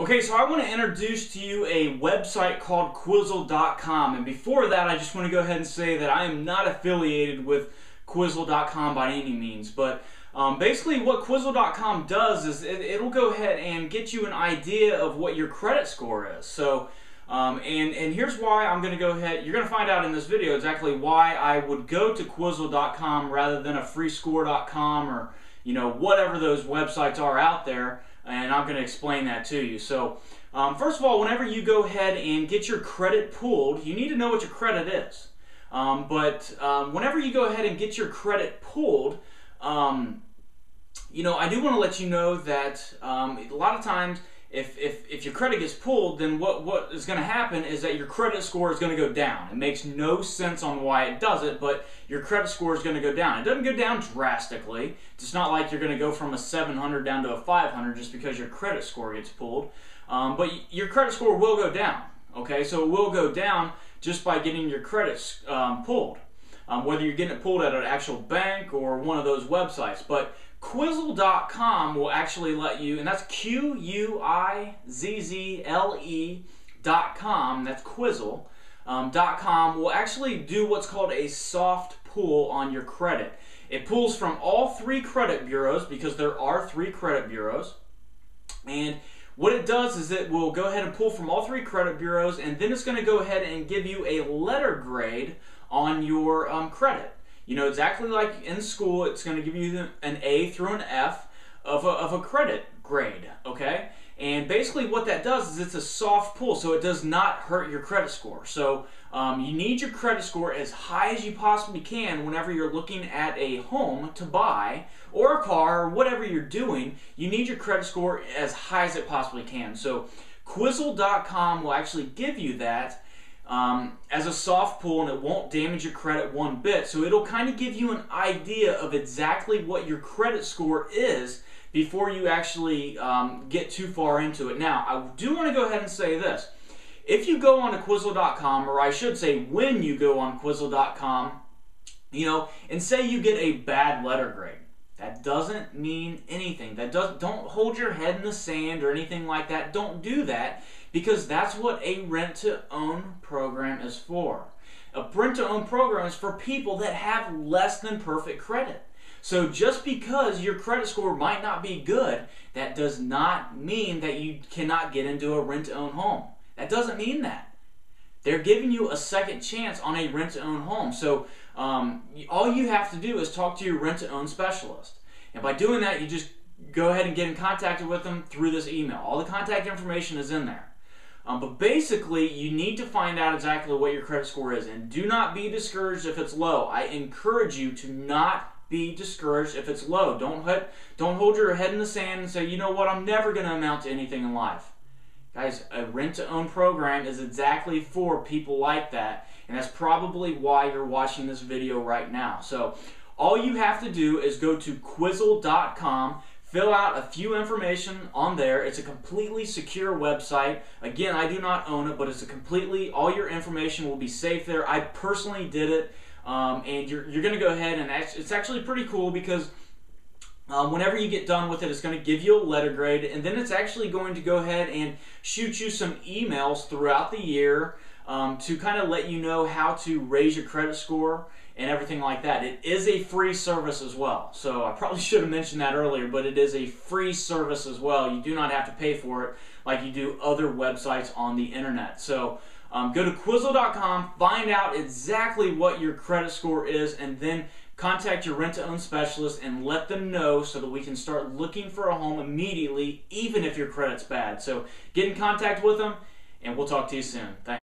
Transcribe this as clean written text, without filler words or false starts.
Okay, so I want to introduce to you a website called Quizzle.com, and before that I just want to go ahead and say that I am not affiliated with Quizzle.com by any means, but basically what Quizzle.com does is it'll go ahead and get you an idea of what your credit score is. So, and here's why I'm going to go ahead, you're going to find out in this video exactly why I would go to Quizzle.com rather than a freescore.com or, you know, whatever those websites are out there. And I'm going to explain that to you. So, first of all, whenever you go ahead and get your credit pulled, you need to know what your credit is. Whenever you go ahead and get your credit pulled, you know, I do want to let you know that a lot of times, if your credit gets pulled, then what is going to happen is that your credit score is going to go down. It makes no sense on why it does it, but your credit score is going to go down. It doesn't go down drastically. It's not like you're going to go from a 700 down to a 500 just because your credit score gets pulled. But your credit score will go down. Okay, so it will go down just by getting your credits pulled. Whether you're getting it pulled at an actual bank or one of those websites. But Quizzle.com will actually let you, and that's Quizzle.com, that's Quizzle.com, will actually do what's called a soft pull on your credit. It pulls from all three credit bureaus, because there are 3 credit bureaus, and what it does is it will go ahead and pull from all 3 credit bureaus, and then it's going to go ahead and give you a letter grade on your credit. You know, exactly like in school, it's going to give you an A through an F of a credit grade, okay? And basically what that does is it's a soft pull, so it does not hurt your credit score. So you need your credit score as high as you possibly can whenever you're looking at a home to buy, or a car, or whatever you're doing. You need your credit score as high as it possibly can. So Quizzle.com will actually give you that as a soft pull, and it won't damage your credit one bit. So it'll kind of give you an idea of exactly what your credit score is before you actually get too far into it. Now, I do want to go ahead and say this. If you go on to Quizzle.com, or I should say when you go on Quizzle.com, you know, and say you get a bad letter grade, that doesn't mean anything. Don't hold your head in the sand or anything like that. Don't do that, because that's what a rent-to-own program is for. A rent-to-own program is for people that have less than perfect credit. So just because your credit score might not be good, that does not mean that you cannot get into a rent-to-own home. That doesn't mean that. They're giving you a second chance on a rent-to-own home. So all you have to do is talk to your rent-to-own specialist. And by doing that, you just go ahead and get in contact with them through this email. All the contact information is in there. But basically, you need to find out exactly what your credit score is. And do not be discouraged if it's low. I encourage you to not be discouraged if it's low. Don't hold your head in the sand and say, you know what, I'm never going to amount to anything in life. Guys, a rent-to-own program is exactly for people like that, and that's probably why you're watching this video right now. So all you have to do is go to Quizzle.com, fill out a few information on there. It's a completely secure website. Again, I do not own it, but it's all your information will be safe there. I personally did it, and you're going to go ahead, and it's actually pretty cool, because whenever you get done with it, it's going to give you a letter grade, and then it's actually going to go ahead and shoot you some emails throughout the year to kind of let you know how to raise your credit score and everything like that. It is a free service as well. So I probably should have mentioned that earlier, but it is a free service as well. You do not have to pay for it like you do other websites on the internet. So go to Quizzle.com, find out exactly what your credit score is, and then contact your rent-to-own specialist and let them know so that we can start looking for a home immediately, even if your credit's bad. So get in contact with them, and we'll talk to you soon. Thanks.